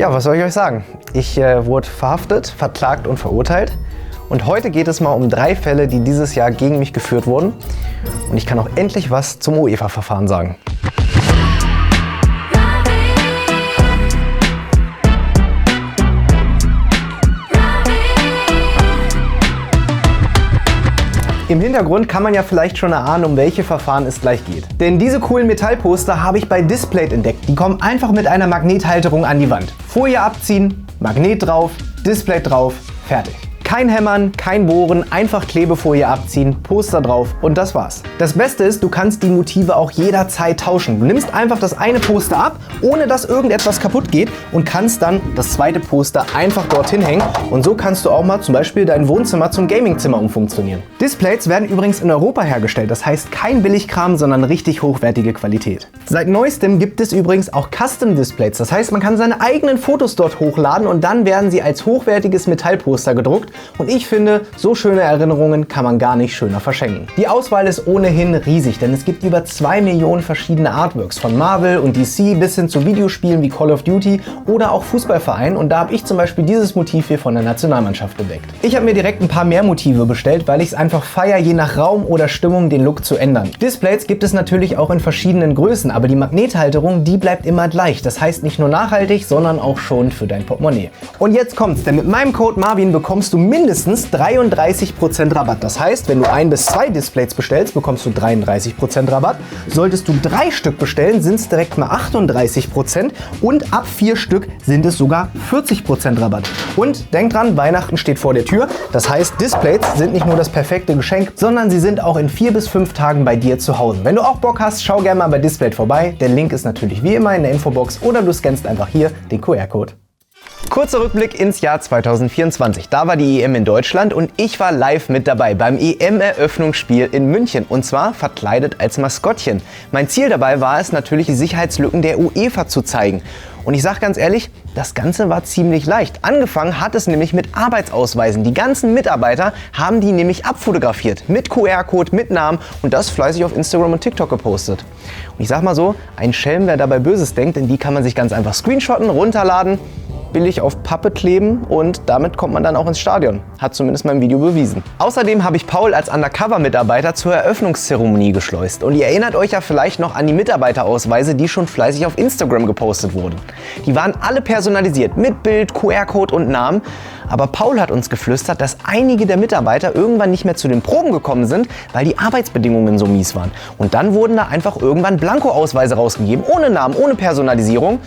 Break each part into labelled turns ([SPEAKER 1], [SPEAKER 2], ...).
[SPEAKER 1] Ja, was soll ich euch sagen? Ich wurde verhaftet, verklagt und verurteilt. Und heute geht es mal um 3 Fälle, die dieses Jahr gegen mich geführt wurden. Und ich kann auch endlich was zum UEFA-Verfahren sagen. Im Hintergrund kann man ja vielleicht schon erahnen, um welche Verfahren es gleich geht. Denn diese coolen Metallposter habe ich bei Displayed entdeckt. Die kommen einfach mit einer Magnethalterung an die Wand. Folie abziehen, Magnet drauf, Display drauf, fertig. Kein Hämmern, kein Bohren, einfach Klebefolie abziehen, Poster drauf und das war's. Das Beste ist, du kannst die Motive auch jederzeit tauschen. Du nimmst einfach das eine Poster ab, ohne dass irgendetwas kaputt geht und kannst dann das zweite Poster einfach dorthin hängen und so kannst du auch mal zum Beispiel dein Wohnzimmer zum Gamingzimmer umfunktionieren. Displays werden übrigens in Europa hergestellt, das heißt kein Billigkram, sondern richtig hochwertige Qualität. Seit neuestem gibt es übrigens auch Custom Displays, das heißt man kann seine eigenen Fotos dort hochladen und dann werden sie als hochwertiges Metallposter gedruckt. Und ich finde, so schöne Erinnerungen kann man gar nicht schöner verschenken. Die Auswahl ist ohnehin riesig, denn es gibt über 2 Millionen verschiedene Artworks von Marvel und DC bis hin zu Videospielen wie Call of Duty oder auch Fußballvereinen und da habe ich zum Beispiel dieses Motiv hier von der Nationalmannschaft entdeckt. Ich habe mir direkt ein paar mehr Motive bestellt, weil ich es einfach feiere, je nach Raum oder Stimmung den Look zu ändern. Displays gibt es natürlich auch in verschiedenen Größen, aber die Magnethalterung, die bleibt immer gleich. Das heißt nicht nur nachhaltig, sondern auch schonend für dein Portemonnaie. Und jetzt kommt's, denn mit meinem Code Marvin bekommst du mindestens 33% Rabatt. Das heißt, wenn du 1 bis 2 Displays bestellst, bekommst du 33% Rabatt. Solltest du 3 Stück bestellen, sind es direkt mal 38% und ab 4 Stück sind es sogar 40% Rabatt. Und denk dran, Weihnachten steht vor der Tür. Das heißt, Displays sind nicht nur das perfekte Geschenk, sondern sie sind auch in 4 bis 5 Tagen bei dir zu Hause. Wenn du auch Bock hast, schau gerne mal bei Displayed vorbei. Der Link ist natürlich wie immer in der Infobox oder du scannst einfach hier den QR-Code. Kurzer Rückblick ins Jahr 2024. Da war die EM in Deutschland und ich war live mit dabei beim EM-Eröffnungsspiel in München und zwar verkleidet als Maskottchen. Mein Ziel dabei war es natürlich, die Sicherheitslücken der UEFA zu zeigen. Und ich sag ganz ehrlich, das Ganze war ziemlich leicht. Angefangen hat es nämlich mit Arbeitsausweisen. Die ganzen Mitarbeiter haben die nämlich abfotografiert. Mit QR-Code, mit Namen und das fleißig auf Instagram und TikTok gepostet. Und ich sag mal so, ein Schelm, wer dabei Böses denkt, denn die kann man sich ganz einfach screenshotten, runterladen, billig auf Pappe kleben und damit kommt man dann auch ins Stadion. Hat zumindest mein Video bewiesen. Außerdem habe ich Paul als Undercover-Mitarbeiter zur Eröffnungszeremonie geschleust. Und ihr erinnert euch ja vielleicht noch an die Mitarbeiterausweise, die schon fleißig auf Instagram gepostet wurden. Die waren alle personalisiert mit Bild, QR-Code und Namen. Aber Paul hat uns geflüstert, dass einige der Mitarbeiter irgendwann nicht mehr zu den Proben gekommen sind, weil die Arbeitsbedingungen so mies waren. Und dann wurden da einfach irgendwann Blanko-Ausweise rausgegeben, ohne Namen, ohne Personalisierung.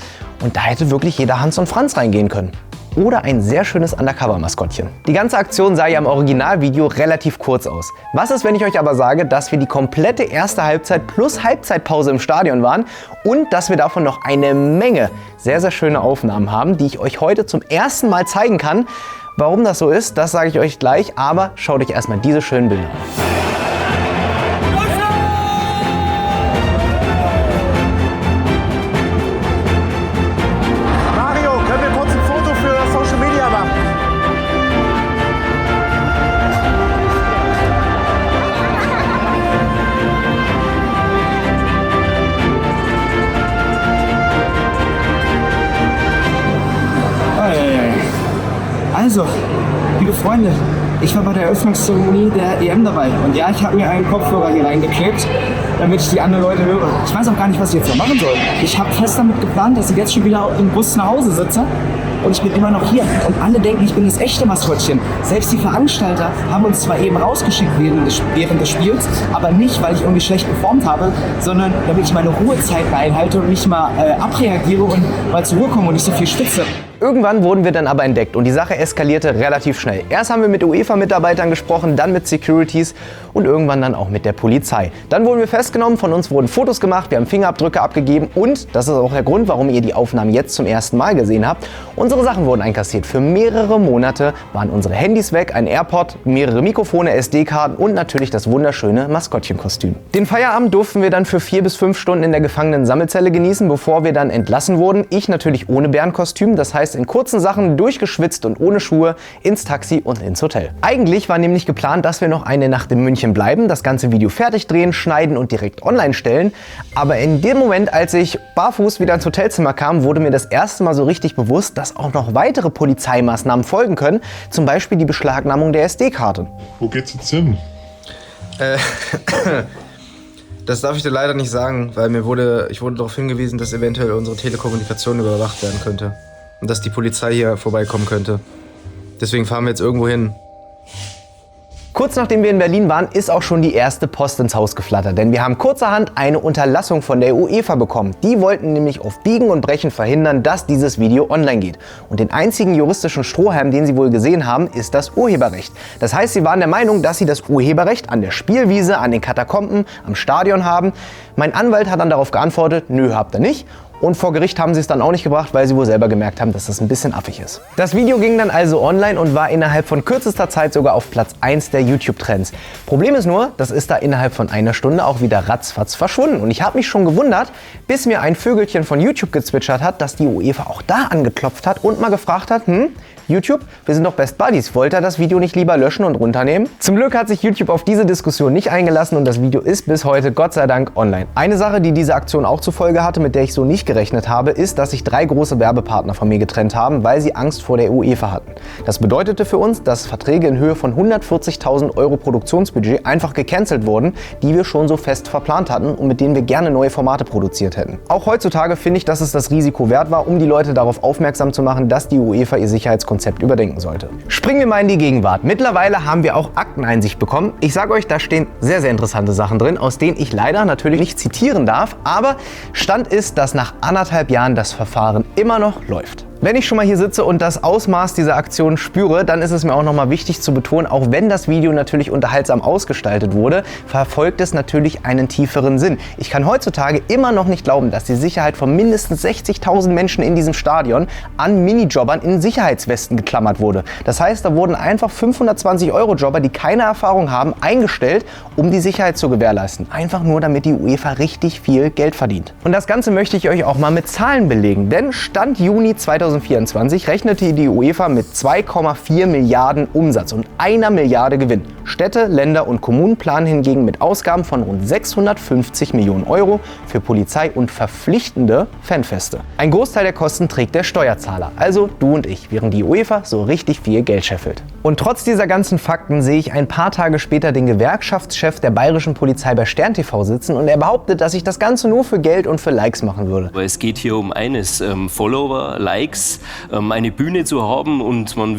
[SPEAKER 1] Und da hätte wirklich jeder Hans und Franz reingehen können. Oder ein sehr schönes Undercover-Maskottchen. Die ganze Aktion sah ja im Originalvideo relativ kurz aus. Was ist, wenn ich euch aber sage, dass wir die komplette erste Halbzeit plus Halbzeitpause im Stadion waren und dass wir davon noch eine Menge sehr, sehr schöne Aufnahmen haben, die ich euch heute zum ersten Mal zeigen kann. Warum das so ist, das sage ich euch gleich, aber schaut euch erstmal diese schönen Bilder an.
[SPEAKER 2] Also, liebe Freunde, ich war bei der Eröffnungszeremonie der EM dabei und ja, ich habe mir einen Kopfhörer hier reingeklebt, damit ich die anderen Leute höre. Ich weiß auch gar nicht, was ich jetzt noch machen soll. Ich habe fest damit geplant, dass ich jetzt schon wieder im Bus nach Hause sitze und ich bin immer noch hier. Und alle denken, ich bin das echte Maskottchen. Selbst die Veranstalter haben uns zwar eben rausgeschickt während des Spiels, aber nicht, weil ich irgendwie schlecht performt habe, sondern damit ich meine Ruhezeiten einhalte und mich mal abreagiere und mal zur Ruhe komme und nicht so viel schwitze.
[SPEAKER 1] Irgendwann wurden wir dann aber entdeckt und die Sache eskalierte relativ schnell. Erst haben wir mit UEFA-Mitarbeitern gesprochen, dann mit Securities und irgendwann dann auch mit der Polizei. Dann wurden wir festgenommen, von uns wurden Fotos gemacht, wir haben Fingerabdrücke abgegeben und, das ist auch der Grund, warum ihr die Aufnahmen jetzt zum ersten Mal gesehen habt, unsere Sachen wurden einkassiert. Für mehrere Monate waren unsere Handys weg, ein AirPod, mehrere Mikrofone, SD-Karten und natürlich das wunderschöne Maskottchenkostüm. Den Feierabend durften wir dann für 4 bis 5 Stunden in der Gefangenen-Sammelzelle genießen, bevor wir dann entlassen wurden. Ich natürlich ohne Bärenkostüm, das heißt, heißt in kurzen Sachen, durchgeschwitzt und ohne Schuhe, ins Taxi und ins Hotel. Eigentlich war nämlich geplant, dass wir noch eine Nacht in München bleiben, das ganze Video fertig drehen, schneiden und direkt online stellen. Aber in dem Moment, als ich barfuß wieder ins Hotelzimmer kam, wurde mir das erste Mal so richtig bewusst, dass auch noch weitere Polizeimaßnahmen folgen können. Zum Beispiel die Beschlagnahmung der SD-Karte.
[SPEAKER 3] Wo geht's jetzt hin?
[SPEAKER 4] Das darf ich dir leider nicht sagen, weil ich wurde darauf hingewiesen, dass eventuell unsere Telekommunikation überwacht werden könnte. Und dass die Polizei hier vorbeikommen könnte. Deswegen fahren wir jetzt irgendwo hin.
[SPEAKER 1] Kurz nachdem wir in Berlin waren, ist auch schon die erste Post ins Haus geflattert, denn wir haben kurzerhand eine Unterlassung von der UEFA bekommen. Die wollten nämlich auf Biegen und Brechen verhindern, dass dieses Video online geht. Und den einzigen juristischen Strohhalm, den sie wohl gesehen haben, ist das Urheberrecht. Das heißt, sie waren der Meinung, dass sie das Urheberrecht an der Spielwiese, an den Katakomben, am Stadion haben. Mein Anwalt hat dann darauf geantwortet, nö, habt ihr nicht. Und vor Gericht haben sie es dann auch nicht gebracht, weil sie wohl selber gemerkt haben, dass das ein bisschen affig ist. Das Video ging dann also online und war innerhalb von kürzester Zeit sogar auf Platz 1 der YouTube-Trends. Problem ist nur, das ist da innerhalb von einer Stunde auch wieder ratzfatz verschwunden. Und ich habe mich schon gewundert, bis mir ein Vögelchen von YouTube gezwitschert hat, dass die UEFA auch da angeklopft hat und mal gefragt hat, YouTube, wir sind doch Best Buddies, wollt ihr das Video nicht lieber löschen und runternehmen? Zum Glück hat sich YouTube auf diese Diskussion nicht eingelassen und das Video ist bis heute Gott sei Dank online. Eine Sache, die diese Aktion auch zur Folge hatte, mit der ich so nicht gerechnet habe, ist, dass sich 3 große Werbepartner von mir getrennt haben, weil sie Angst vor der UEFA hatten. Das bedeutete für uns, dass Verträge in Höhe von 140.000 Euro Produktionsbudget einfach gecancelt wurden, die wir schon so fest verplant hatten und mit denen wir gerne neue Formate produziert hätten. Auch heutzutage finde ich, dass es das Risiko wert war, um die Leute darauf aufmerksam zu machen, dass die UEFA ihr Sicherheitskonzept überdenken sollte. Springen wir mal in die Gegenwart. Mittlerweile haben wir auch Akteneinsicht bekommen. Ich sage euch, da stehen sehr, sehr interessante Sachen drin, aus denen ich leider natürlich nicht zitieren darf, aber Stand ist, dass nach 1,5 Jahren das Verfahren immer noch läuft. Wenn ich schon mal hier sitze und das Ausmaß dieser Aktion spüre, dann ist es mir auch nochmal wichtig zu betonen, auch wenn das Video natürlich unterhaltsam ausgestaltet wurde, verfolgt es natürlich einen tieferen Sinn. Ich kann heutzutage immer noch nicht glauben, dass die Sicherheit von mindestens 60.000 Menschen in diesem Stadion an Minijobbern in Sicherheitswesten geklammert wurde. Das heißt, da wurden einfach 520-Euro-Jobber, die keine Erfahrung haben, eingestellt, um die Sicherheit zu gewährleisten. Einfach nur, damit die UEFA richtig viel Geld verdient. Und das Ganze möchte ich euch auch mal mit Zahlen belegen, denn Stand Juni 2024 rechnete die UEFA mit 2,4 Milliarden Umsatz und 1 Milliarde Gewinn. Städte, Länder und Kommunen planen hingegen mit Ausgaben von rund 650 Millionen Euro für Polizei und verpflichtende Fanfeste. Ein Großteil der Kosten trägt der Steuerzahler, also du und ich, während die UEFA so richtig viel Geld scheffelt. Und trotz dieser ganzen Fakten sehe ich ein paar Tage später den Gewerkschaftschef der bayerischen Polizei bei Stern TV sitzen und er behauptet, dass ich das Ganze nur für Geld und für Likes machen würde.
[SPEAKER 5] Aber es geht hier um eines, Follower, Likes, eine Bühne zu haben und man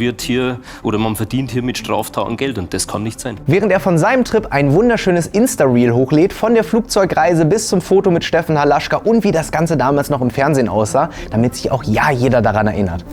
[SPEAKER 5] verdient hier mit Straftaten Geld und das kann nicht sein.
[SPEAKER 1] Während er von seinem Trip ein wunderschönes Insta-Reel hochlädt, von der Flugzeugreise bis zum Foto mit Steffen Halaschka und wie das Ganze damals noch im Fernsehen aussah, damit sich auch ja jeder daran erinnert.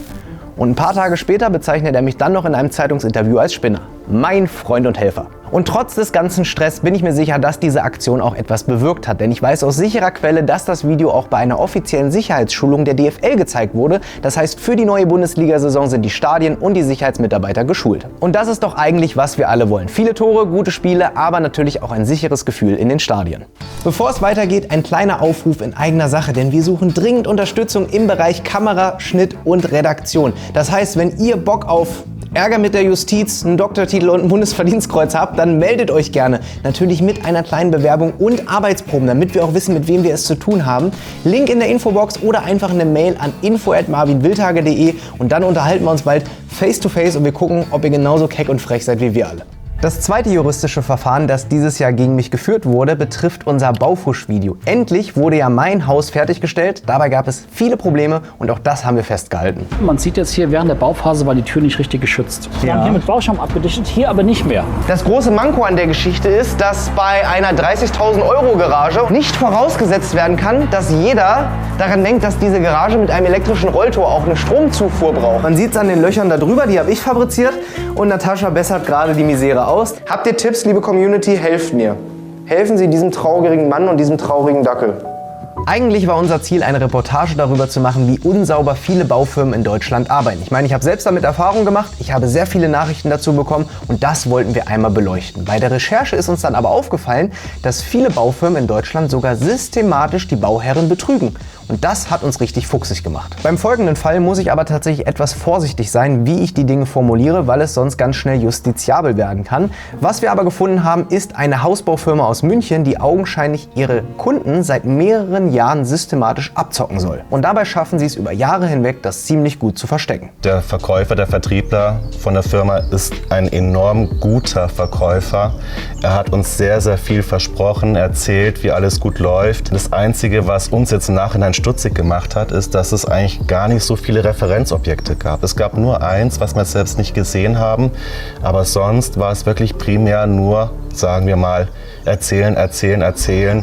[SPEAKER 1] Und ein paar Tage später bezeichnet er mich dann noch in einem Zeitungsinterview als Spinner. Mein Freund und Helfer. Und trotz des ganzen Stress bin ich mir sicher, dass diese Aktion auch etwas bewirkt hat. Denn ich weiß aus sicherer Quelle, dass das Video auch bei einer offiziellen Sicherheitsschulung der DFL gezeigt wurde. Das heißt, für die neue Bundesliga-Saison sind die Stadien und die Sicherheitsmitarbeiter geschult. Und das ist doch eigentlich, was wir alle wollen. Viele Tore, gute Spiele, aber natürlich auch ein sicheres Gefühl in den Stadien. Bevor es weitergeht, ein kleiner Aufruf in eigener Sache, denn wir suchen dringend Unterstützung im Bereich Kamera, Schnitt und Redaktion. Das heißt, wenn ihr Bock auf Ärger mit der Justiz, einen Doktortitel und ein Bundesverdienstkreuz habt, dann meldet euch gerne. Natürlich mit einer kleinen Bewerbung und Arbeitsproben, damit wir auch wissen, mit wem wir es zu tun haben. Link in der Infobox oder einfach eine Mail an info@marvinwildhage.de und dann unterhalten wir uns bald face to face und wir gucken, ob ihr genauso keck und frech seid wie wir alle. Das zweite juristische Verfahren, das dieses Jahr gegen mich geführt wurde, betrifft unser Baufusch-Video. Endlich wurde ja mein Haus fertiggestellt, dabei gab es viele Probleme und auch das haben wir festgehalten.
[SPEAKER 6] Man sieht jetzt hier, während der Bauphase war die Tür nicht richtig geschützt. Wir haben hier mit Bauschaum abgedichtet, hier aber nicht mehr.
[SPEAKER 1] Das große Manko an der Geschichte ist, dass bei einer 30.000 Euro Garage nicht vorausgesetzt werden kann, dass jeder daran denkt, dass diese Garage mit einem elektrischen Rolltor auch eine Stromzufuhr braucht. Man sieht es an den Löchern da drüber, die habe ich fabriziert und Natascha bessert gerade die Misere aus. Habt ihr Tipps, liebe Community? Helft mir. Helfen Sie diesem traurigen Mann und diesem traurigen Dackel. Eigentlich war unser Ziel, eine Reportage darüber zu machen, wie unsauber viele Baufirmen in Deutschland arbeiten. Ich meine, ich habe selbst damit Erfahrung gemacht, ich habe sehr viele Nachrichten dazu bekommen und das wollten wir einmal beleuchten. Bei der Recherche ist uns dann aber aufgefallen, dass viele Baufirmen in Deutschland sogar systematisch die Bauherren betrügen. Und das hat uns richtig fuchsig gemacht. Beim folgenden Fall muss ich aber tatsächlich etwas vorsichtig sein, wie ich die Dinge formuliere, weil es sonst ganz schnell justiziabel werden kann. Was wir aber gefunden haben, ist eine Hausbaufirma aus München, die augenscheinlich ihre Kunden seit mehreren Jahren systematisch abzocken soll. Und dabei schaffen sie es über Jahre hinweg, das ziemlich gut zu verstecken.
[SPEAKER 3] Der Verkäufer, der Vertriebler von der Firma ist ein enorm guter Verkäufer. Er hat uns sehr, sehr viel versprochen, erzählt, wie alles gut läuft. Das Einzige, was uns jetzt im Nachhinein stutzig gemacht hat, ist, dass es eigentlich gar nicht so viele Referenzobjekte gab. Es gab nur eins, was wir selbst nicht gesehen haben, aber sonst war es wirklich primär nur, sagen wir mal, erzählen.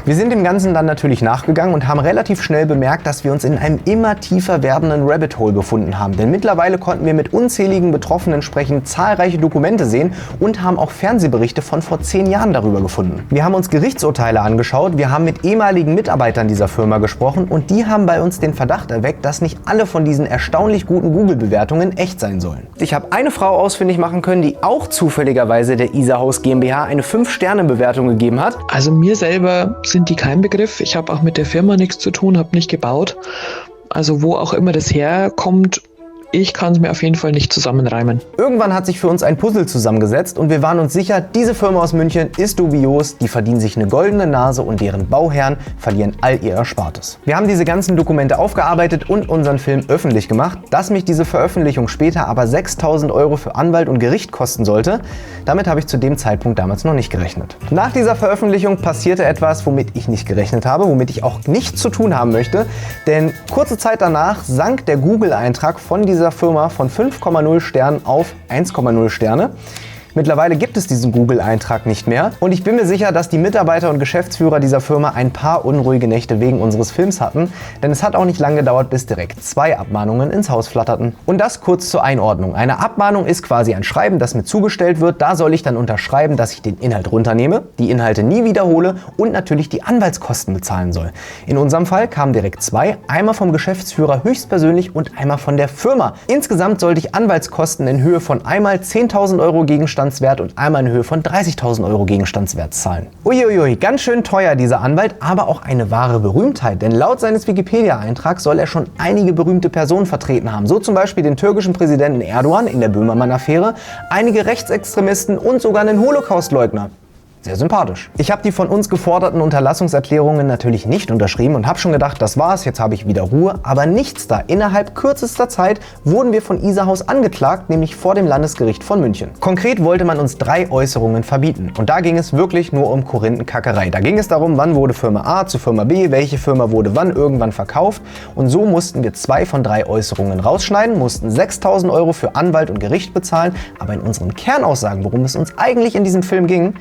[SPEAKER 1] Wir sind dem Ganzen dann natürlich nachgegangen und haben relativ schnell bemerkt, dass wir uns in einem immer tiefer werdenden Rabbit Hole befunden haben. Denn mittlerweile konnten wir mit unzähligen Betroffenen sprechen, zahlreiche Dokumente sehen und haben auch Fernsehberichte von vor 10 Jahren darüber gefunden. Wir haben uns Gerichtsurteile angeschaut, wir haben mit ehemaligen Mitarbeitern dieser Firma gesprochen und die haben bei uns den Verdacht erweckt, dass nicht alle von diesen erstaunlich guten Google-Bewertungen echt sein sollen. Ich habe eine Frau ausfindig machen können, die auch zufälligerweise der Isahaus GmbH eine 5-Sterne-Bewertung gegeben hat.
[SPEAKER 7] Also mir selber sind die kein Begriff. Ich habe auch mit der Firma nichts zu tun, habe nicht gebaut. Also wo auch immer das herkommt, ich kann es mir auf jeden Fall nicht zusammenreimen.
[SPEAKER 1] Irgendwann hat sich für uns ein Puzzle zusammengesetzt und wir waren uns sicher, diese Firma aus München ist dubios, die verdienen sich eine goldene Nase und deren Bauherren verlieren all ihr Erspartes. Wir haben diese ganzen Dokumente aufgearbeitet und unseren Film öffentlich gemacht. Dass mich diese Veröffentlichung später aber 6.000 € für Anwalt und Gericht kosten sollte, damit habe ich zu dem Zeitpunkt damals noch nicht gerechnet. Nach dieser Veröffentlichung passierte etwas, womit ich nicht gerechnet habe, womit ich auch nichts zu tun haben möchte, denn kurze Zeit danach sank der Google-Eintrag von dieser Firma von 5,0 Sternen auf 1,0 Sterne. Mittlerweile gibt es diesen Google-Eintrag nicht mehr und ich bin mir sicher, dass die Mitarbeiter und Geschäftsführer dieser Firma ein paar unruhige Nächte wegen unseres Films hatten, denn es hat auch nicht lange gedauert, bis direkt 2 Abmahnungen ins Haus flatterten. Und das kurz zur Einordnung. Eine Abmahnung ist quasi ein Schreiben, das mir zugestellt wird. Da soll ich dann unterschreiben, dass ich den Inhalt runternehme, die Inhalte nie wiederhole und natürlich die Anwaltskosten bezahlen soll. In unserem Fall kamen direkt 2, einmal vom Geschäftsführer höchstpersönlich und einmal von der Firma. Insgesamt sollte ich Anwaltskosten in Höhe von einmal 10.000 € Gegenstandswert und einmal in Höhe von 30.000 € Gegenstandswert zahlen. Uiuiui, ganz schön teuer dieser Anwalt, aber auch eine wahre Berühmtheit, denn laut seines Wikipedia-Eintrags soll er schon einige berühmte Personen vertreten haben, so zum Beispiel den türkischen Präsidenten Erdogan in der Böhmermann-Affäre, einige Rechtsextremisten und sogar einen Holocaustleugner. Sehr sympathisch. Ich habe die von uns geforderten Unterlassungserklärungen natürlich nicht unterschrieben und habe schon gedacht, das war's, jetzt habe ich wieder Ruhe. Aber nichts da. Innerhalb kürzester Zeit wurden wir von Isahaus angeklagt, nämlich vor dem Landesgericht von München. Konkret wollte man uns 3 Äußerungen verbieten. Und da ging es wirklich nur um Korinthenkackerei. Da ging es darum, wann wurde Firma A zu Firma B, welche Firma wurde wann irgendwann verkauft. Und so mussten wir 2 von 3 Äußerungen rausschneiden, mussten 6.000 € für Anwalt und Gericht bezahlen. Aber in unseren Kernaussagen, worum es uns eigentlich in diesem Film ging,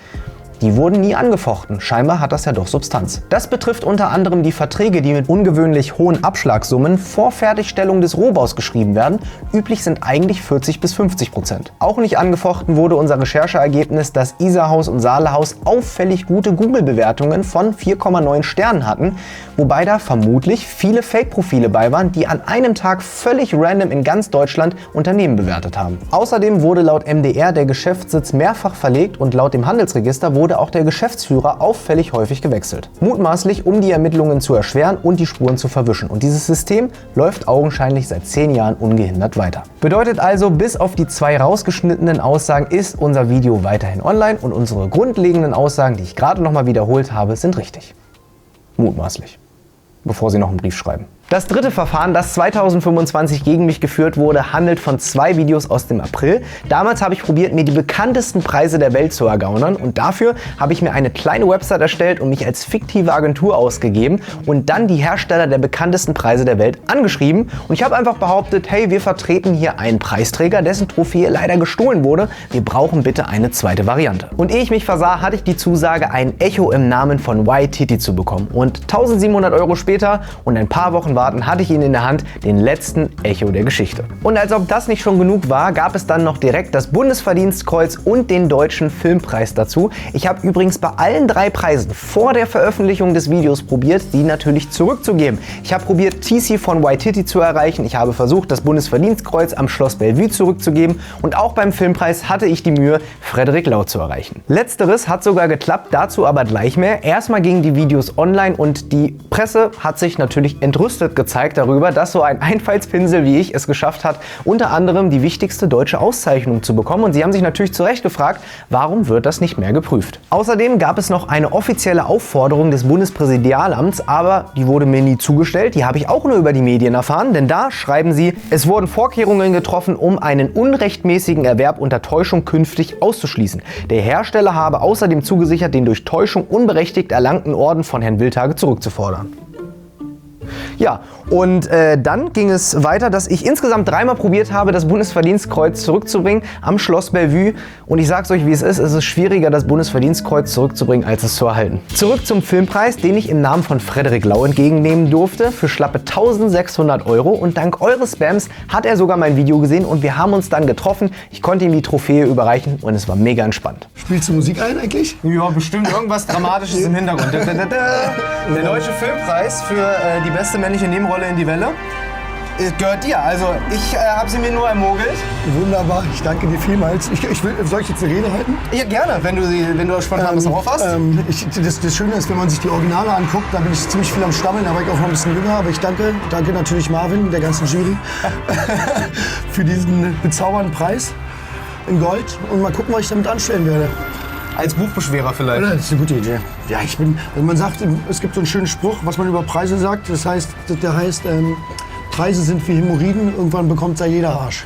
[SPEAKER 1] die wurden nie angefochten. Scheinbar hat das ja doch Substanz. Das betrifft unter anderem die Verträge, die mit ungewöhnlich hohen Abschlagssummen vor Fertigstellung des Rohbaus geschrieben werden. Üblich sind eigentlich 40 bis 50%. Auch nicht angefochten wurde unser Rechercheergebnis, dass Isahaus und Saalehaus auffällig gute Google-Bewertungen von 4,9 Sternen hatten, wobei da vermutlich viele Fake-Profile bei waren, die an einem Tag völlig random in ganz Deutschland Unternehmen bewertet haben. Außerdem wurde laut MDR der Geschäftssitz mehrfach verlegt und laut dem Handelsregister wurde auch der Geschäftsführer auffällig häufig gewechselt. Mutmaßlich, um die Ermittlungen zu erschweren und die Spuren zu verwischen. Und dieses System läuft augenscheinlich seit 10 Jahren ungehindert weiter. Bedeutet also, bis auf die 2 rausgeschnittenen Aussagen ist unser Video weiterhin online und unsere grundlegenden Aussagen, die ich gerade nochmal wiederholt habe, sind richtig. Mutmaßlich. Bevor Sie noch einen Brief schreiben. Das dritte Verfahren, das 2025 gegen mich geführt wurde, handelt von 2 Videos aus dem April. Damals habe ich probiert, mir die bekanntesten Preise der Welt zu ergaunern und dafür habe ich mir eine kleine Website erstellt und mich als fiktive Agentur ausgegeben und dann die Hersteller der bekanntesten Preise der Welt angeschrieben und ich habe einfach behauptet, hey, wir vertreten hier einen Preisträger, dessen Trophäe leider gestohlen wurde. Wir brauchen bitte eine zweite Variante. Und ehe ich mich versah, hatte ich die Zusage, ein Echo im Namen von Waititi zu bekommen und 1.700 € später und ein paar Wochen warten, hatte ich ihn in der Hand, den letzten Echo der Geschichte. Und als ob das nicht schon genug war, gab es dann noch direkt das Bundesverdienstkreuz und den Deutschen Filmpreis dazu. Ich habe übrigens bei allen 3 Preisen vor der Veröffentlichung des Videos probiert, die natürlich zurückzugeben. Ich habe probiert, TC von Waititi zu erreichen. Ich habe versucht, das Bundesverdienstkreuz am Schloss Bellevue zurückzugeben. Und auch beim Filmpreis hatte ich die Mühe, Frederick Lau zu erreichen. Letzteres hat sogar geklappt, dazu aber gleich mehr. Erstmal gingen die Videos online und die Presse hat sich natürlich entrüstet gezeigt darüber, dass so ein Einfallspinsel wie ich es geschafft hat, unter anderem die wichtigste deutsche Auszeichnung zu bekommen. Und sie haben sich natürlich zu Recht gefragt, warum wird das nicht mehr geprüft? Außerdem gab es noch eine offizielle Aufforderung des Bundespräsidialamts, aber die wurde mir nie zugestellt. Die habe ich auch nur über die Medien erfahren, denn da schreiben sie, es wurden Vorkehrungen getroffen, um einen unrechtmäßigen Erwerb unter Täuschung künftig auszuschließen. Der Hersteller habe außerdem zugesichert, den durch Täuschung unberechtigt erlangten Orden von Herrn Wildhage zurückzufordern. Ja, und dann ging es weiter, dass ich insgesamt 3-mal probiert habe, das Bundesverdienstkreuz zurückzubringen am Schloss Bellevue. Und ich sag's euch, wie es ist schwieriger, das Bundesverdienstkreuz zurückzubringen, als es zu erhalten. Zurück zum Filmpreis, den ich im Namen von Frederick Lau entgegennehmen durfte, für schlappe 1.600 €. Und dank eures Spams hat er sogar mein Video gesehen und wir haben uns dann getroffen. Ich konnte ihm die Trophäe überreichen und es war mega entspannt.
[SPEAKER 8] Spielst du Musik ein eigentlich?
[SPEAKER 1] Ja, bestimmt irgendwas Dramatisches im Hintergrund. Der Deutsche Filmpreis für die beste männliche Nebenrolle in die Welle gehört dir. Also ich habe sie mir nur ermogelt.
[SPEAKER 8] Wunderbar, ich danke dir vielmals. Soll ich jetzt eine Rede halten?
[SPEAKER 1] Ja, gerne, wenn du spontan was drauf hast.
[SPEAKER 8] Das Schöne ist, wenn man sich die Originale anguckt, da bin ich ziemlich viel am Stammeln, da war ich auch noch ein bisschen jünger. Aber ich danke natürlich Marvin, der ganzen Jury, für diesen bezaubernden Preis in Gold. Und mal gucken, was ich damit anstellen werde.
[SPEAKER 1] Als Buchbeschwerer vielleicht.
[SPEAKER 8] Das ist eine gute Idee. Ja, wenn man sagt, es gibt so einen schönen Spruch, was man über Preise sagt. Der heißt, Preise sind wie Hämorrhoiden, irgendwann bekommt da jeder Arsch.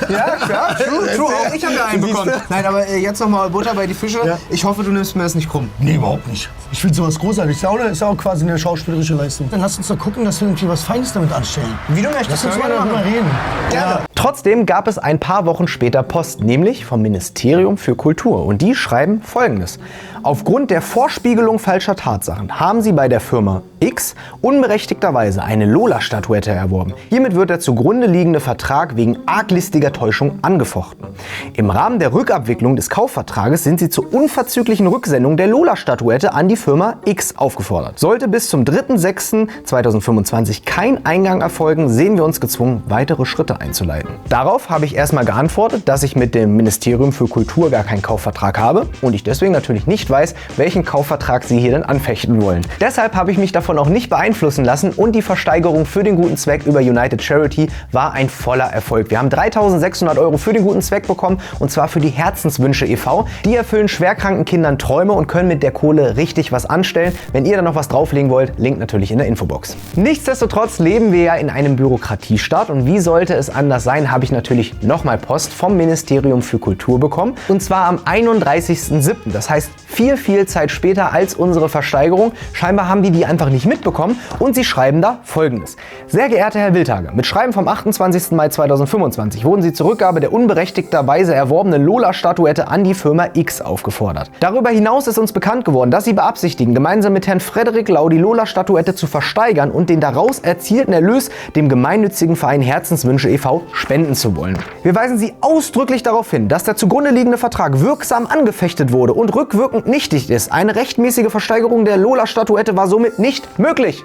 [SPEAKER 1] Ja, true. Auch ich habe ja einen bekommen. Nein, aber jetzt nochmal Butter bei die Fische. Ja. Ich hoffe, du nimmst mir das nicht krumm.
[SPEAKER 8] Nee, überhaupt nicht. Ich finde sowas großartig. Ist ja auch quasi eine schauspielerische Leistung. Dann lass uns doch gucken, dass wir irgendwie was Feines damit anstellen.
[SPEAKER 1] Wie du möchtest.
[SPEAKER 8] Lass uns mal darüber reden.
[SPEAKER 1] Gerne. Ja. Trotzdem gab es ein paar Wochen später Post, nämlich vom Ministerium für Kultur. Und die schreiben Folgendes. Aufgrund der Vorspiegelung falscher Tatsachen haben sie bei der Firma X unberechtigterweise eine Lola-Statuette erworben. Hiermit wird der zugrunde liegende Vertrag wegen arglistiger Täuschung angefochten. Im Rahmen der Rückabwicklung des Kaufvertrages sind sie zur unverzüglichen Rücksendung der Lola-Statuette an die Firma X aufgefordert. Sollte bis zum 3.6.2025 kein Eingang erfolgen, sehen wir uns gezwungen, weitere Schritte einzuleiten. Darauf habe ich erstmal geantwortet, dass ich mit dem Ministerium für Kultur gar keinen Kaufvertrag habe und ich deswegen natürlich nicht weiß, welchen Kaufvertrag sie hier denn anfechten wollen. Deshalb habe ich mich davon auch nicht beeinflussen lassen und die Versteigerung für den guten Zweck über United Charity war ein voller Erfolg. Wir haben 3.600 € für den guten Zweck bekommen und zwar für die Herzenswünsche e.V. Die erfüllen schwerkranken Kindern Träume und können mit der Kohle richtig was anstellen. Wenn ihr da noch was drauflegen wollt, Link natürlich in der Infobox. Nichtsdestotrotz leben wir ja in einem Bürokratiestaat und wie sollte es anders sein, habe ich natürlich nochmal Post vom Ministerium für Kultur bekommen und zwar am 31.07. Das heißt viel Zeit später als unsere Versteigerung. Scheinbar haben die einfach nicht mitbekommen und sie schreiben da Folgendes. Sehr geehrter Herr Wildhage, mit Schreiben vom 28. Mai 2025 wurden Sie zur Rückgabe der unberechtigterweise erworbenen Lola-Statuette an die Firma X aufgefordert. Darüber hinaus ist uns bekannt geworden, dass Sie beabsichtigen, gemeinsam mit Herrn Frederick Lau die Lola-Statuette zu versteigern und den daraus erzielten Erlös dem gemeinnützigen Verein Herzenswünsche e.V. spenden zu wollen. Wir weisen Sie ausdrücklich darauf hin, dass der zugrunde liegende Vertrag wirksam angefechtet wurde und rückwirkend nichtig ist. Eine rechtmäßige Versteigerung der Lola-Statuette war somit nicht möglich.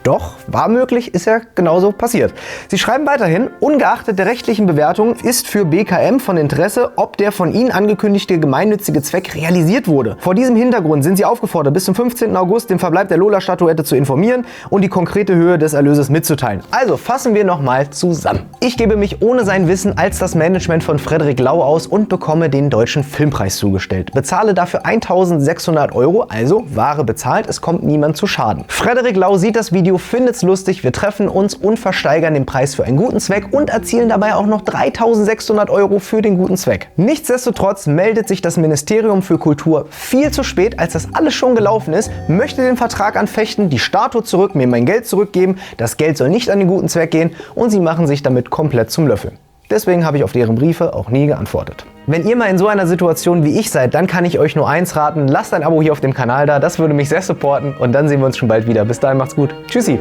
[SPEAKER 1] Doch, war möglich, ist ja genauso passiert. Sie schreiben weiterhin, ungeachtet der rechtlichen Bewertung ist für BKM von Interesse, ob der von Ihnen angekündigte gemeinnützige Zweck realisiert wurde. Vor diesem Hintergrund sind Sie aufgefordert, bis zum 15. August den Verbleib der Lola-Statuette zu informieren und die konkrete Höhe des Erlöses mitzuteilen. Also fassen wir nochmal zusammen. Ich gebe mich ohne sein Wissen als das Management von Frederick Lau aus und bekomme den Deutschen Filmpreis zugestellt. Bezahle dafür 1.600 €, also Ware bezahlt, es kommt niemand zu Schaden. Frederick Lau sieht das Video, findet's lustig, wir treffen uns und versteigern den Preis für einen guten Zweck und erzielen dabei auch noch 3.600 € für den guten Zweck. Nichtsdestotrotz meldet sich das Ministerium für Kultur viel zu spät, als das alles schon gelaufen ist, möchte den Vertrag anfechten, die Statue zurück, mir mein Geld zurückgeben, das Geld soll nicht an den guten Zweck gehen und sie machen sich damit komplett zum Löffel. Deswegen habe ich auf deren Briefe auch nie geantwortet. Wenn ihr mal in so einer Situation wie ich seid, dann kann ich euch nur eins raten, lasst ein Abo hier auf dem Kanal da, das würde mich sehr supporten und dann sehen wir uns schon bald wieder. Bis dahin macht's gut. Tschüssi!